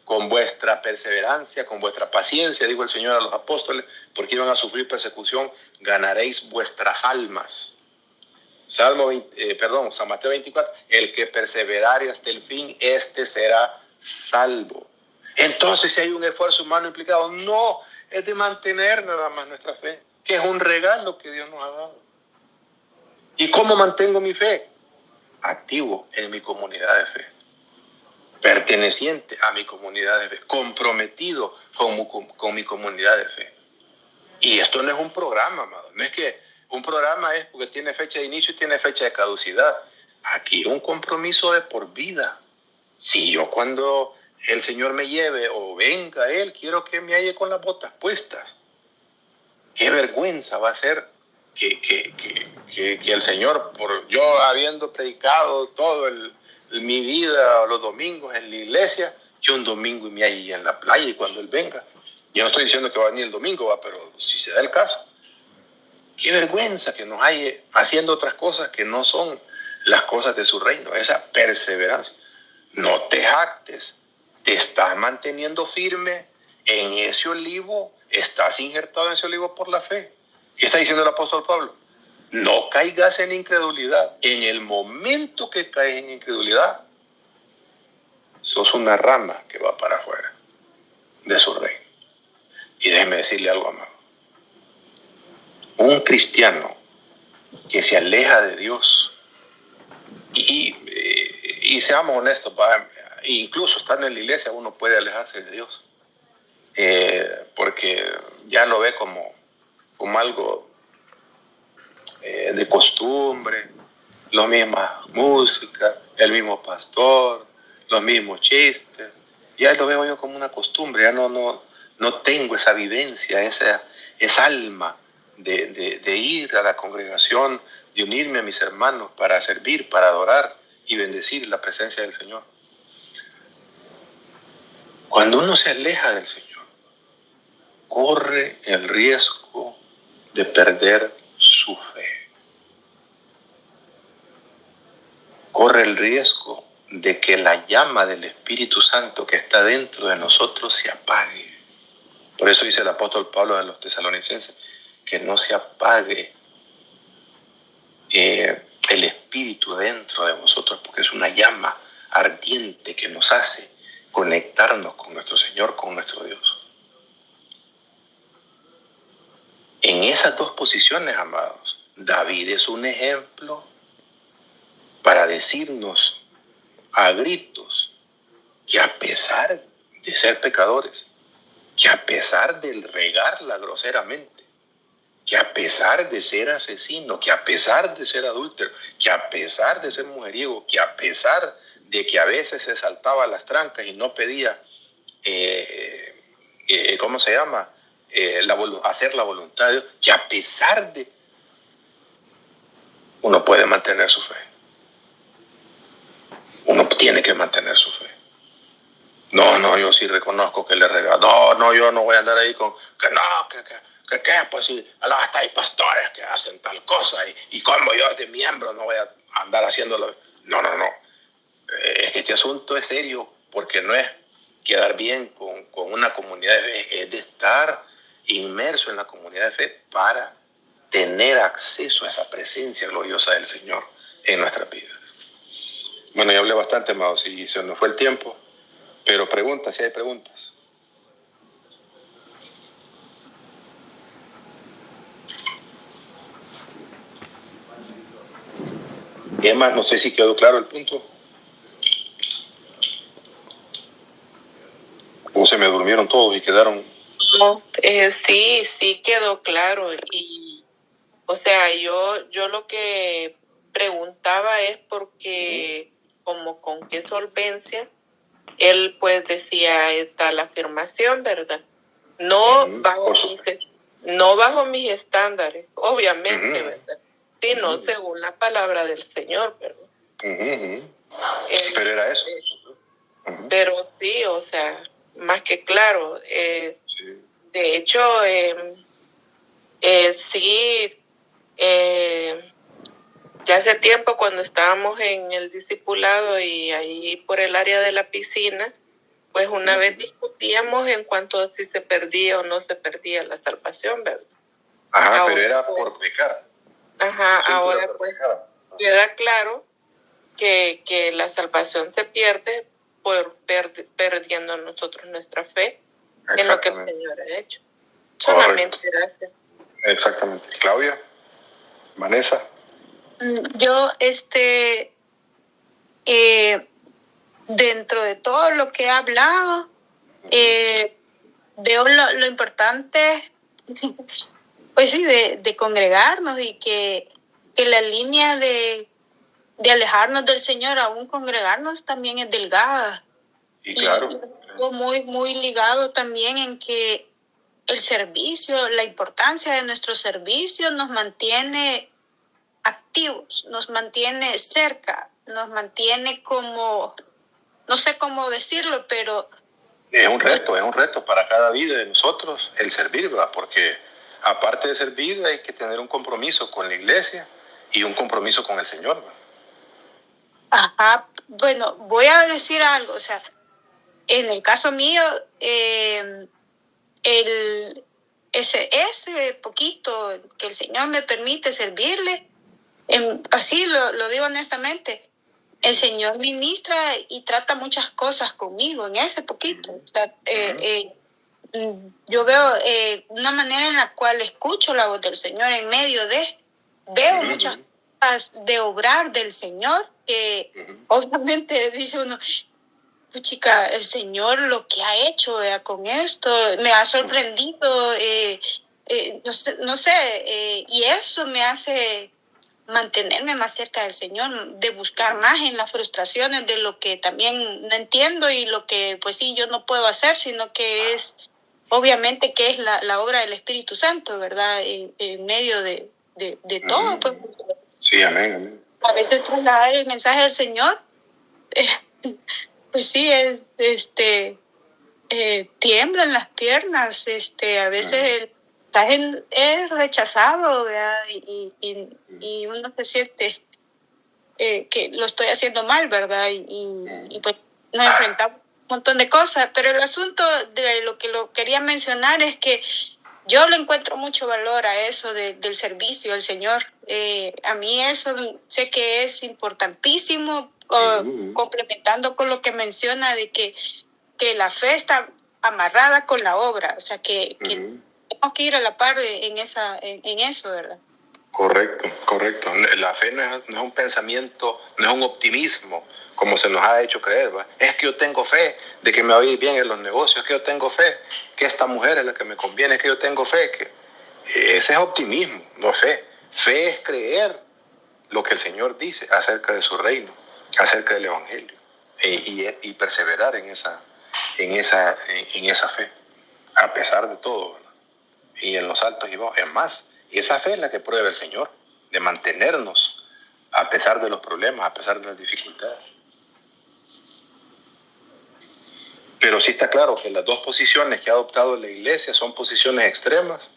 con vuestra perseverancia, con vuestra paciencia, dijo el Señor a los apóstoles, porque iban a sufrir persecución, ganaréis vuestras almas. San Mateo 24, el que perseverare hasta el fin, este será salvo. Entonces, si hay un esfuerzo humano implicado, no, es de mantener nada más nuestra fe, que es un regalo que Dios nos ha dado. ¿Y cómo mantengo mi fe? Activo en mi comunidad de fe, perteneciente a mi comunidad de fe, comprometido con mi comunidad de fe. Y esto no es un programa, amado. No es que un programa es porque tiene fecha de inicio y tiene fecha de caducidad. Aquí un compromiso de por vida. Si yo cuando el Señor me lleve o venga Él, quiero que me halle con las botas puestas. Qué vergüenza va a ser que el Señor, por yo habiendo predicado todo mi vida, los domingos en la iglesia, yo un domingo y me halle en la playa y cuando Él venga. Yo no estoy diciendo que va a venir el domingo, pero si se da el caso. Qué vergüenza que nos halle haciendo otras cosas que no son las cosas de su reino. Esa perseverancia. No te jactes. Te estás manteniendo firme en ese olivo. Estás injertado en ese olivo por la fe. ¿Qué está diciendo el apóstol Pablo? No caigas en incredulidad. En el momento que caes en incredulidad, sos una rama que va para afuera de su reino. Y déjeme decirle algo, amado. Un cristiano que se aleja de Dios, y seamos honestos, incluso estando en la iglesia uno puede alejarse de Dios, porque ya lo ve como algo de costumbre, la misma música, el mismo pastor, los mismos chistes, ya lo veo yo como una costumbre, ya no tengo esa vivencia, esa alma de ir a la congregación, de unirme a mis hermanos para servir, para adorar y bendecir la presencia del Señor. Cuando uno se aleja del Señor, corre el riesgo de perder su fe. Corre el riesgo de que la llama del Espíritu Santo que está dentro de nosotros se apague. Por eso dice el apóstol Pablo a los tesalonicenses, que no se apague el Espíritu dentro de vosotros, porque es una llama ardiente que nos hace conectarnos con nuestro Señor, con nuestro Dios. En esas dos posiciones, amados, David es un ejemplo para decirnos a gritos que a pesar de ser pecadores, que a pesar de regarla groseramente, que a pesar de ser asesino, que a pesar de ser adúltero, que a pesar de ser mujeriego, que a pesar de que a veces se saltaba a las trancas y no pedía, ¿cómo se llama? Hacer la voluntad de Dios, que a pesar de, uno puede mantener su fe. Uno tiene que mantener su fe. No, yo sí reconozco que le regalo. No, yo no voy a andar ahí con, que no, que pues sí, hasta hay pastores que hacen tal cosa y como yo de miembro no voy a andar haciéndolo. No. Es que este asunto es serio, porque no es quedar bien con una comunidad de fe, es de estar inmerso en la comunidad de fe para tener acceso a esa presencia gloriosa del Señor en nuestras vidas. Bueno, ya hablé bastante, amados, y se nos fue el tiempo, pero preguntas, si hay preguntas. Emma, no sé si quedó claro el punto. O se me durmieron todos y quedaron. No, sí quedó claro. Y, o sea, yo lo que preguntaba es porque, como con qué solvencia, él pues decía esta la afirmación, ¿verdad? No bajo mis estándares, obviamente, ¿verdad? Sino según la palabra del Señor, ¿verdad? Pero era eso. Pero sí, o sea, más que claro. De hecho, ya hace tiempo cuando estábamos en el discipulado y ahí por el área de la piscina, pues una vez discutíamos en cuanto a si se perdía o no se perdía la salvación, ¿verdad? Ajá, ahora, pero era por pecar. Ajá, sí, ahora pues queda claro que la salvación se pierde por perdiendo nosotros nuestra fe en lo que el Señor ha hecho. Solamente gracias. Exactamente. Claudia, Vanessa. Yo, dentro de todo lo que he hablado, veo lo importante, pues sí, de congregarnos y que la línea de alejarnos del Señor, aún congregarnos, también es delgada. Y claro. Y muy, muy ligado también en que el servicio, la importancia de nuestro servicio nos mantiene activos, nos mantiene cerca, nos mantiene como, no sé cómo decirlo, pero... Es un reto para cada vida de nosotros el servir, ¿verdad? Porque aparte de servir hay que tener un compromiso con la iglesia y un compromiso con el Señor, ¿verdad? Ajá, bueno, voy a decir algo, o sea, en el caso mío, ese poquito que el Señor me permite servirle, así lo digo honestamente, el Señor ministra y trata muchas cosas conmigo en ese poquito. O sea, yo veo una manera en la cual escucho la voz del Señor en medio veo muchas cosas de obrar del Señor que obviamente dice uno, chica, el Señor lo que ha hecho con esto me ha sorprendido, no sé, y eso me hace mantenerme más cerca del Señor, de buscar más en las frustraciones de lo que también no entiendo y lo que pues sí yo no puedo hacer, sino que es obviamente que es la obra del Espíritu Santo, ¿verdad? En medio de todo. Pues, sí, amén. A veces trasladar el mensaje del Señor, pues sí, tiemblan las piernas, a veces es rechazado, ¿verdad? Y uno se siente que lo estoy haciendo mal, ¿verdad? Y pues nos enfrentamos a un montón de cosas, pero el asunto de lo que lo quería mencionar es que yo le encuentro mucho valor a eso del servicio al Señor. A mí eso sé que es importantísimo, complementando con lo que menciona de que la fe está amarrada con la obra, o sea que tenemos que ir a la par en eso, ¿verdad? Correcto. La fe no es un pensamiento, no es un optimismo, como se nos ha hecho creer, ¿va? Es que yo tengo fe de que me va a ir bien en los negocios, es que yo tengo fe que esta mujer es la que me conviene, es que yo tengo fe que... Ese es optimismo, no fe. Fe es creer lo que el Señor dice acerca de su reino, acerca del Evangelio, y perseverar en esa fe, a pesar de todo, ¿verdad? Y en los altos y bajos. Es más, esa fe es la que prueba el Señor, de mantenernos a pesar de los problemas, a pesar de las dificultades. Pero sí está claro que las dos posiciones que ha adoptado la Iglesia son posiciones extremas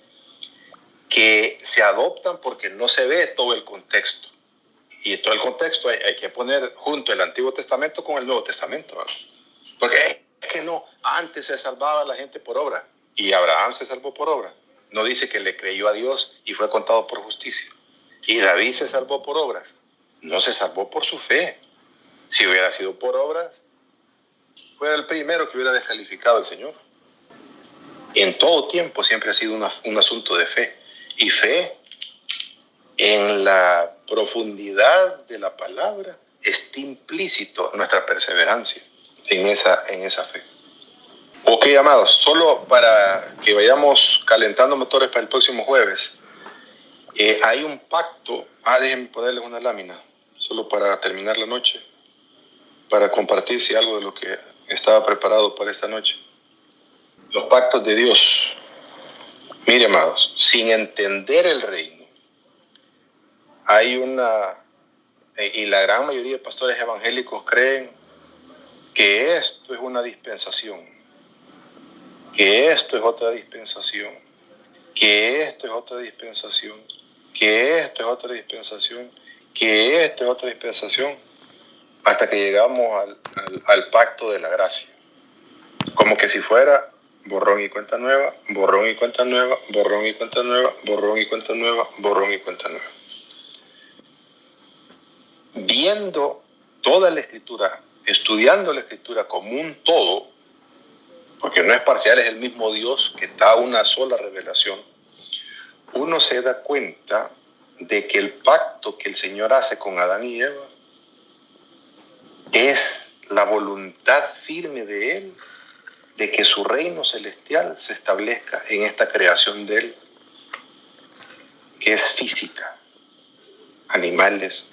que se adoptan porque no se ve todo el contexto. Y todo el contexto hay que poner junto el Antiguo Testamento con el Nuevo Testamento, ¿verdad? Porque es que no, antes se salvaba la gente por obra, y Abraham se salvó por obra. No dice que le creyó a Dios y fue contado por justicia. Y David se salvó por obras, no se salvó por su fe. Si hubiera sido por obras, fuera el primero que hubiera descalificado al Señor. En todo tiempo siempre ha sido un asunto de fe. Y fe en la profundidad de la palabra está implícito nuestra perseverancia en esa fe. Ok, amados, solo para que vayamos calentando motores para el próximo jueves, hay un pacto. Déjenme ponerles una lámina, solo para terminar la noche, para compartir si algo de lo que estaba preparado para esta noche. Los pactos de Dios. Mire, amados, sin entender el reino, hay y la gran mayoría de pastores evangélicos creen que esto es una dispensación, que esto es otra dispensación, que esto es otra dispensación, que esto es otra dispensación, que esto es otra dispensación, hasta que llegamos al pacto de la gracia. Como que si fuera borrón y cuenta nueva, borrón y cuenta nueva, borrón y cuenta nueva, borrón y cuenta nueva, borrón y cuenta nueva. Viendo toda la Escritura, estudiando la Escritura como un todo, porque no es parcial, es el mismo Dios que da una sola revelación, uno se da cuenta de que el pacto que el Señor hace con Adán y Eva es la voluntad firme de Él de que su reino celestial se establezca en esta creación de Él, que es física, animales,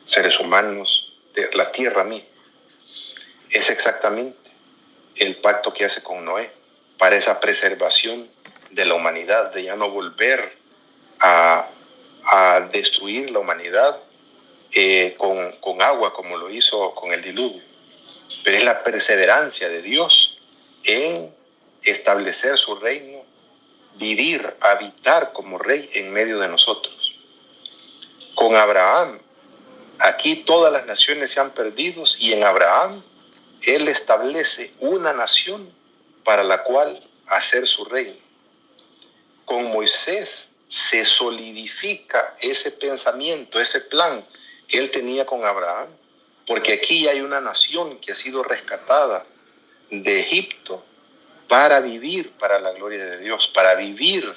seres humanos, de la tierra misma. Es exactamente el pacto que hace con Noé para esa preservación de la humanidad, de ya no volver a destruir la humanidad con agua como lo hizo con el diluvio. Pero es la perseverancia de Dios en establecer su reino, vivir, habitar como rey en medio de nosotros. Con Abraham, aquí todas las naciones se han perdido, y en Abraham Él establece una nación para la cual hacer su reino. Con Moisés se solidifica ese pensamiento, ese plan que Él tenía con Abraham, porque aquí hay una nación que ha sido rescatada de Egipto para vivir para la gloria de Dios, para vivir,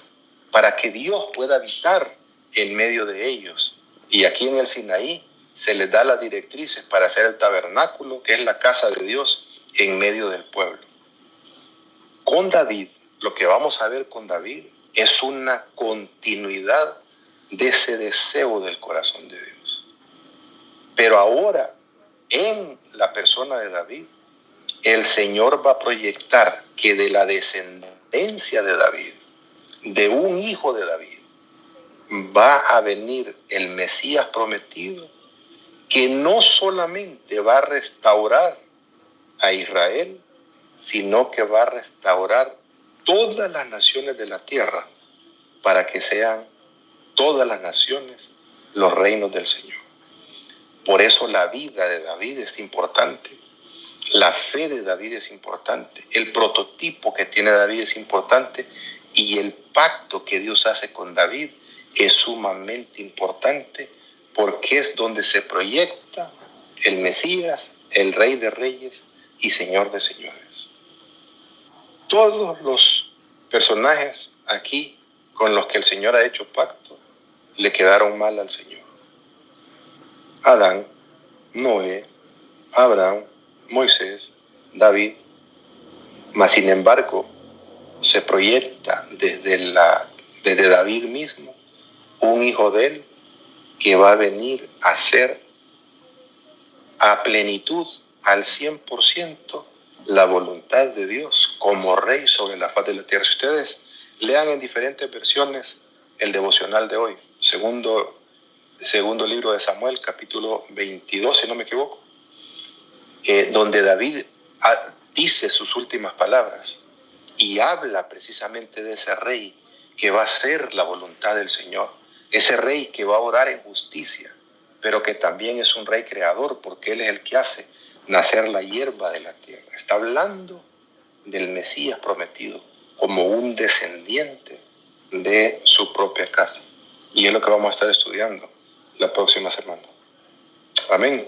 para que Dios pueda habitar en medio de ellos. Y aquí en el Sinaí se les da las directrices para hacer el tabernáculo, que es la casa de Dios en medio del pueblo. Con David, lo que vamos a ver con David es una continuidad de ese deseo del corazón de Dios. Pero ahora, en la persona de David, el Señor va a proyectar que de la descendencia de David, de un hijo de David, va a venir el Mesías prometido, que no solamente va a restaurar a Israel, sino que va a restaurar todas las naciones de la tierra, para que sean todas las naciones los reinos del Señor. Por eso la vida de David es importante, la fe de David es importante, el prototipo que tiene David es importante, y el pacto que Dios hace con David es sumamente importante, porque es donde se proyecta el Mesías, el Rey de Reyes y Señor de Señores. Todos los personajes aquí con los que el Señor ha hecho pacto le quedaron mal al Señor. Adán, Noé, Abraham, Moisés, David. Mas sin embargo, se proyecta desde la desde David mismo, un hijo de él que va a venir a ser a plenitud, al 100%, la voluntad de Dios como rey sobre la faz de la tierra. Si ustedes lean en diferentes versiones el devocional de hoy, segundo libro de Samuel, capítulo 22, si no me equivoco, donde David dice sus últimas palabras y habla precisamente de ese rey que va a hacer la voluntad del Señor, ese rey que va a orar en justicia, pero que también es un rey creador, porque Él es el que hace nacer la hierba de la tierra. Está hablando del Mesías prometido como un descendiente de su propia casa. Y es lo que vamos a estar estudiando la próxima semana. Amén.